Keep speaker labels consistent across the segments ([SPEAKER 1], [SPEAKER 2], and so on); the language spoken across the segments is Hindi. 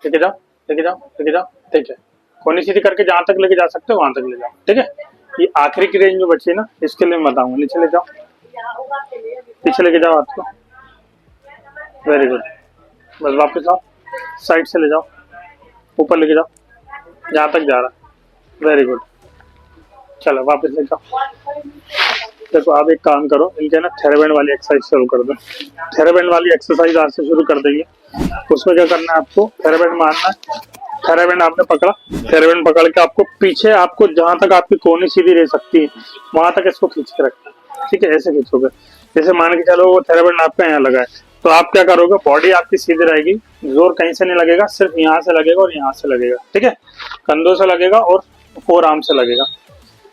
[SPEAKER 1] लेके जाओ, लेके जाओ, लेके जाओ। ठीक है, कोनी सीधी करके जहां तक लेके जा सकते हो वहां तक ले जाओ। ठीक है, ये आखिरी की रेंज में बची है ना, इसके लिए मैं बताऊंगा। नीचे ले जाओ, पीछे लेके जाओ हाथ को। वेरी गुड, बस वापस आओ, साइड से ले जाओ, ऊपर लेके जाओ जहां तक जा रहा। वेरी गुड, चलो वापस ले जाओ। देखो आप एक काम करो, इनके ना थेराबैंड वाली एक्सरसाइज शुरू कर दो। थेराबैंड वाली एक्सरसाइज आज से शुरू कर देंगे। उसमें क्या करना है, आपको थेराबैंड मारना है। थेराबैंड आपने पकड़ा, थेराबैंड पकड़ के आपको पीछे, आपको जहां तक आपकी कोहनी सीधी रह सकती है वहां तक इसको खींच के रखना है। ठीक है, ऐसे खींचोगे। जैसे मान के चलो वो थेराबैंड आपका यहाँ लगा है, तो आप क्या करोगे, बॉडी आपकी सीधी रहेगी, जोर कहीं से नहीं लगेगा, सिर्फ यहाँ से लगेगा और यहाँ से लगेगा। ठीक है, कंधों से लगेगा और फोर आर्म से लगेगा।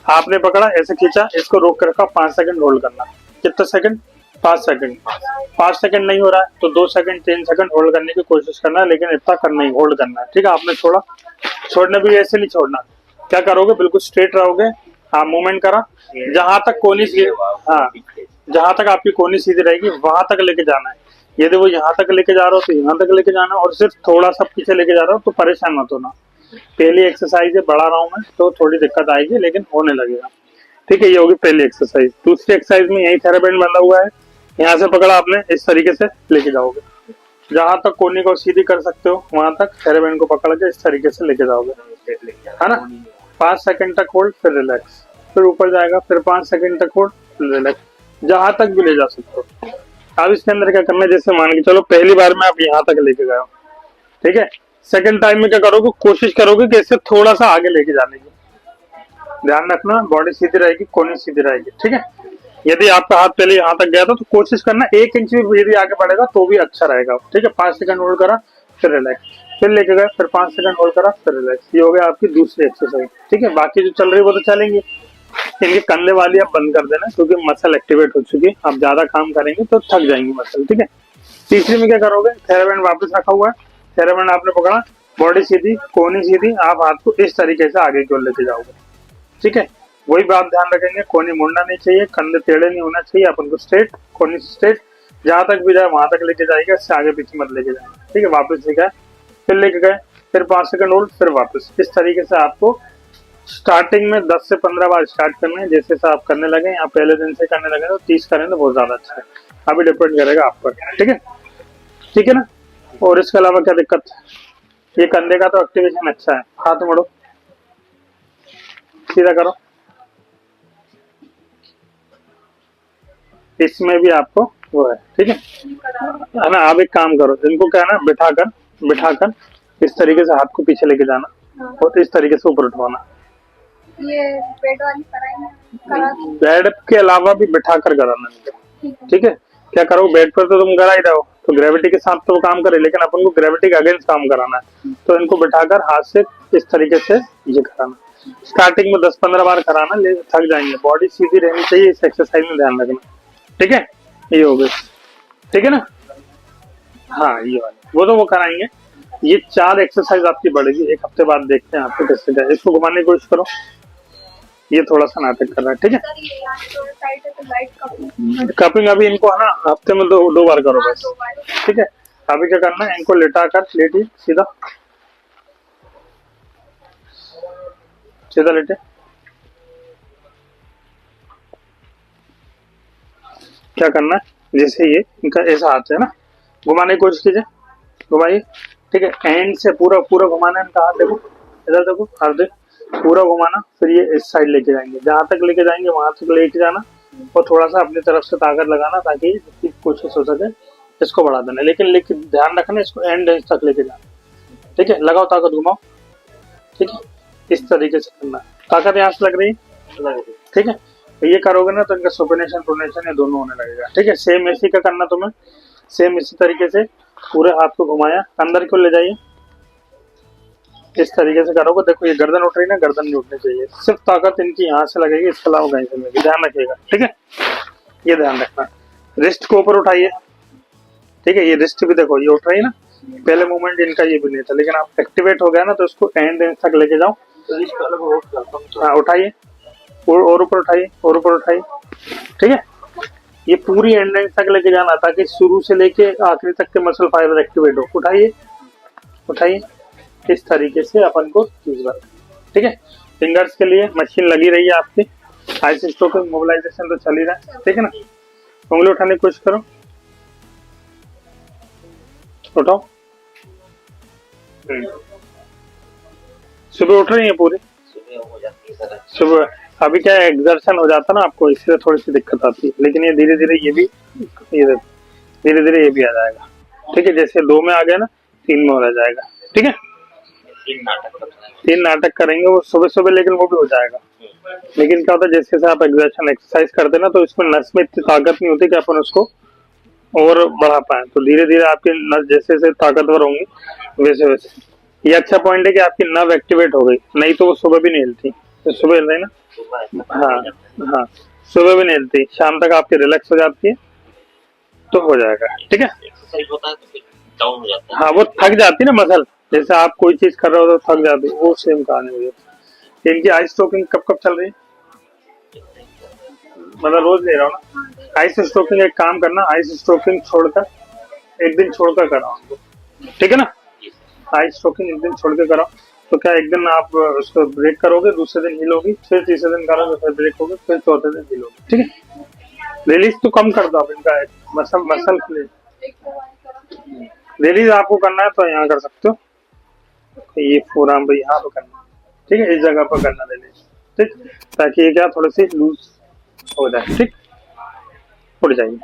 [SPEAKER 1] आपने पकड़ा, ऐसे खींचा, इसको रोक कर रखा, 5 सेकंड होल्ड करना। कितना सेकंड? 5 सेकंड। 5 सेकंड नहीं हो रहा है तो 2 सेकंड 3 सेकंड होल्ड करने की कोशिश करना है, लेकिन इतना करना ही, होल्ड करना है। ठीक है, आपने छोड़ा, छोड़ने भी ऐसे नहीं छोड़ना। क्या करोगे, बिल्कुल स्ट्रेट रहोगे। हाँ, मूवमेंट करा, जहां तक कोहनी सीधी, हाँ जहां तक आपकी कोहनी सीधी रहेगी वहां तक लेके जाना है। यदि वो यहाँ तक लेके जा रहा हो तो यहाँ तक लेके जाना है, और सिर्फ थोड़ा सा पीछे लेके जा रहा हो तो परेशान मत होना। पहली एक्सरसाइज है, बढ़ा रहा हूँ मैं तो थोड़ी दिक्कत आएगी, लेकिन होने लगेगा। ठीक है, ये होगी पहली एक्सरसाइज। दूसरी एक्सरसाइज में यही थेराबैंड बंधा हुआ है, यहाँ से पकड़ा आपने, इस तरीके से लेके जाओगे, जहां तक कोहनी को सीधी कर सकते हो वहां तक थेराबैंड को पकड़ के इस तरीके से लेके जाओगे, है ना। 5 सेकंड तक होल्ड, फिर रिलैक्स, फिर ऊपर जाएगा, फिर 5 सेकंड तक होल्ड, फिर रिलैक्स, जहां तक भी ले जा सकते हो। अब इसके अंदर क्या करना है, जैसे मान के चलो पहली बार में आप यहाँ तक लेके गए हो, ठीक है, सेकंड टाइम में क्या करोगे, कोशिश करोगे कि इससे थोड़ा सा आगे लेके जाने की। ध्यान रखना, बॉडी सीधी रहेगी, कोहनी सीधी रहेगी। ठीक है, यदि आपका हाथ पहले यहाँ तक गया था तो कोशिश करना 1 इंच भी यदि आगे बढ़ेगा तो भी अच्छा रहेगा। ठीक है, 5 सेकंड होल्ड करा, फिर रिलैक्स, फिर लेके गए, फिर 5 सेकंड होल्ड करा, फिर रिलैक्स। ये हो गया आपकी दूसरी एक्सरसाइज। ठीक है, बाकी जो चल रही है वो तो चलेंगे। इनके कंधे वाली आप बंद कर देना, क्योंकि मसल एक्टिवेट हो चुकी है। आप ज्यादा काम करेंगे तो थक जाएंगे मसल। ठीक है, तीसरी में क्या करोगे, थेराबैंड वापस रखा हुआ है, थेराबैंड आपने पकड़ा, बॉडी सीधी, कोहनी सीधी, आप हाथ को इस तरीके से आगे की ओर लेके जाओगे। ठीक है, वही बात ध्यान रखेंगे, कोहनी मुड़ना नहीं चाहिए, कंधे टेढ़े नहीं होना चाहिए, अपन को स्ट्रेट, कोहनी स्ट्रेट, जहां तक भी जाए वहां तक लेके जाएगा, इससे आगे पीछे मत लेके जाना। ठीक है, वापस लेके आए, फिर लेके गए, फिर 5 सेकंड होल्ड, फिर वापस। इस तरीके से आपको स्टार्टिंग में 10 से 15 बार स्टार्ट करना है। जैसे से आप करने लगे, या पहले दिन से करने लगे तो 30 करें तो बहुत ज्यादा अच्छा है। अभी डिपेंड करेगा आप पर। ठीक है, ठीक है ना। और इसके अलावा क्या दिक्कत है, ये कंधे का तो एक्टिवेशन अच्छा है। हाथ मोड़ो, सीधा करो, इसमें भी आपको वो है। ठीक है ना। आप एक काम करो, इनको क्या है ना, बिठाकर बिठाकर इस तरीके से हाथ को पीछे लेके जाना और इस तरीके से ऊपर उठवाना।
[SPEAKER 2] ये बेड वाली करा
[SPEAKER 1] बेड के अलावा भी बिठाकर कराना। ठीक है, क्या करो, बेड पर तो तुम करा ही रहो, तो ग्रेविटी के साथ तो वो काम करे, लेकिन अपन को ग्रेविटी के अगेंस्ट काम कराना है, तो इनको बिठाकर हाथ से इस तरीके से ये कराना। स्टार्टिंग में 10-15 बार कराना, ले थक जाएंगे। बॉडी सीधी रहनी चाहिए, इस एक्सरसाइज में ध्यान रखना। ठीक है, ये हो गई। ठीक है ना। हाँ, ये वाली वो तो वो कराएंगे। ये 4 एक्सरसाइज आपकी बढ़ेगी। 1 हफ्ते बाद देखते हैं आपको कैसे जाए। इसको घुमाने की कोशिश करो, ये थोड़ा सा नाटक कर रहा है। ठीक है, कपिंग अभी इनको है ना, हफ्ते में 2 बार करो बस। ठीक है, अभी क्या करना है, इनको लेटा कर, लेटिए सीधा, सीधा लेटे। क्या करना है, जैसे ये इनका ऐसा हाथ है ना, घुमाने की कोशिश कीजिए, घुमाइए। ठीक है, एंड से पूरा पूरा घुमाना है इनका हाथ। देखो इधर, देखो हाथ दे, पूरा घुमाना, फिर ये इस साइड लेके जाएंगे, जहां तक लेके जाएंगे वहां तक लेके जाना, और थोड़ा सा अपनी तरफ से ताकत लगाना ताकि जितनी कोशिश हो सके इसको बढ़ा देना। लेकिन ध्यान रखना, इसको एंड तक लेके जाना। ठीक है, लगाओ ताकत, घुमाओ। ठीक है, इस तरीके से करना। ताकत यहाँ से लग रही है। ठीक है, तो ये करोगे ना तो इनका सुपिनेशन प्रोनेशन ये दोनों होने लगेगा। ठीक है, सेम इसी का करना तुम्हें, सेम इसी तरीके से पूरे हाथ को घुमाया, अंदर क्यों ले जाइए, इस तरीके से करोगे। देखो ये गर्दन उठ रही है ना, गर्दन नहीं उठनी चाहिए, सिर्फ ताकत इनकी यहाँ से लगेगी, इसके अलावा कहीं से नहीं। ध्यान रखिएगा। ठीक है, ये ध्यान रखना। रिस्ट को ऊपर उठाइए। ठीक है, ये रिस्ट भी देखो ये उठ रही है ना, पहले मूवमेंट इनका ये भी नहीं था, लेकिन आप एक्टिवेट हो गया ना तो इसको एंड तक लेके जाओ। हाँ, उठाइए और ऊपर उठाइए, और ऊपर उठाइए। ठीक है, ये पूरी एंड तक लेके जाना ताकि शुरू से लेके आखिरी तक के मसल फाइबर एक्टिवेट हो। उठाइए, उठाइए, इस तरीके से अपन को चीज बना, ठीक है। फिंगर्स के लिए मशीन लगी रही है आपकी, आइस स्ट्रोकिंग मोबिलाइजेशन तो चल ही रहा है, ठीक है ना। उंगली उठाने की कोशिश करो, उठाओ। सुबह उठ रही है पूरी?
[SPEAKER 3] सुबह हो जाती है सर।
[SPEAKER 1] सुबह अभी क्या है, एग्जर्शन हो जाता है ना आपको, इसलिए थोड़ी सी दिक्कत आती है, लेकिन ये धीरे धीरे ये भी धीरे धीरे ये भी आ जाएगा, ठीक है। जैसे 2 में आ गया ना, 3 में हो जाएगा, ठीक है। 3 नाटक करेंगे वो सुबह सुबह, लेकिन वो भी हो जाएगा। लेकिन क्या होता है, जैसे जैसे आप एक्सरसाइज करते हैं ना, तो इसमें नस में इतनी ताकत नहीं होती कि अपन उसको और बढ़ा पाए, तो धीरे धीरे आपकी नस जैसे जैसे ताकतवर होंगी वैसे वैसे। ये अच्छा पॉइंट है कि आपकी नर्व एक्टिवेट हो गई, नहीं तो वो सुबह भी नहीं हिलती। तो सुबह हिल रही ना, हाँ हाँ, सुबह भी नहीं हिलती, शाम तक आपकी रिलैक्स हो जाती है, तो हो जाएगा, ठीक है।
[SPEAKER 3] एक्सरसाइज होता है तो फिर डाउन हो जाता है।
[SPEAKER 1] हाँ, वो थक जाती है ना मसल, जैसे आप कोई चीज कर रहे हो तो थक जाती है, वो सेम कहानी हुई है। इनकी आई स्ट्रोकिंग कब कब चल रही है? मतलब रोज ले रहा हूँ ना आइस स्ट्रोकिंग। एक काम करना, आइस स्ट्रोकिंग छोड़कर एक दिन छोड़कर कराओ, ठीक है ना। आइस स्ट्रोकिंग एक दिन छोड़ के कराओ, तो क्या एक दिन आप उसको ब्रेक करोगे, दूसरे दिन हील होगी, फिर तीसरे दिन करोगे, फिर ब्रेक होगी, फिर चौथे दिन हील होगी, ठीक है। रिलीज तो कम कर दो आप इनका, मसल मसल रिलीज आपको करना है तो यहाँ कर सकते हो, ये फोरआर्म पे यहाँ पे करना, ठीक है, इस जगह पर करना रिलीज, ठीक, ताकि ये क्या थोड़ी सी लूज हो जाए, ठीक, उड़ जाएगी।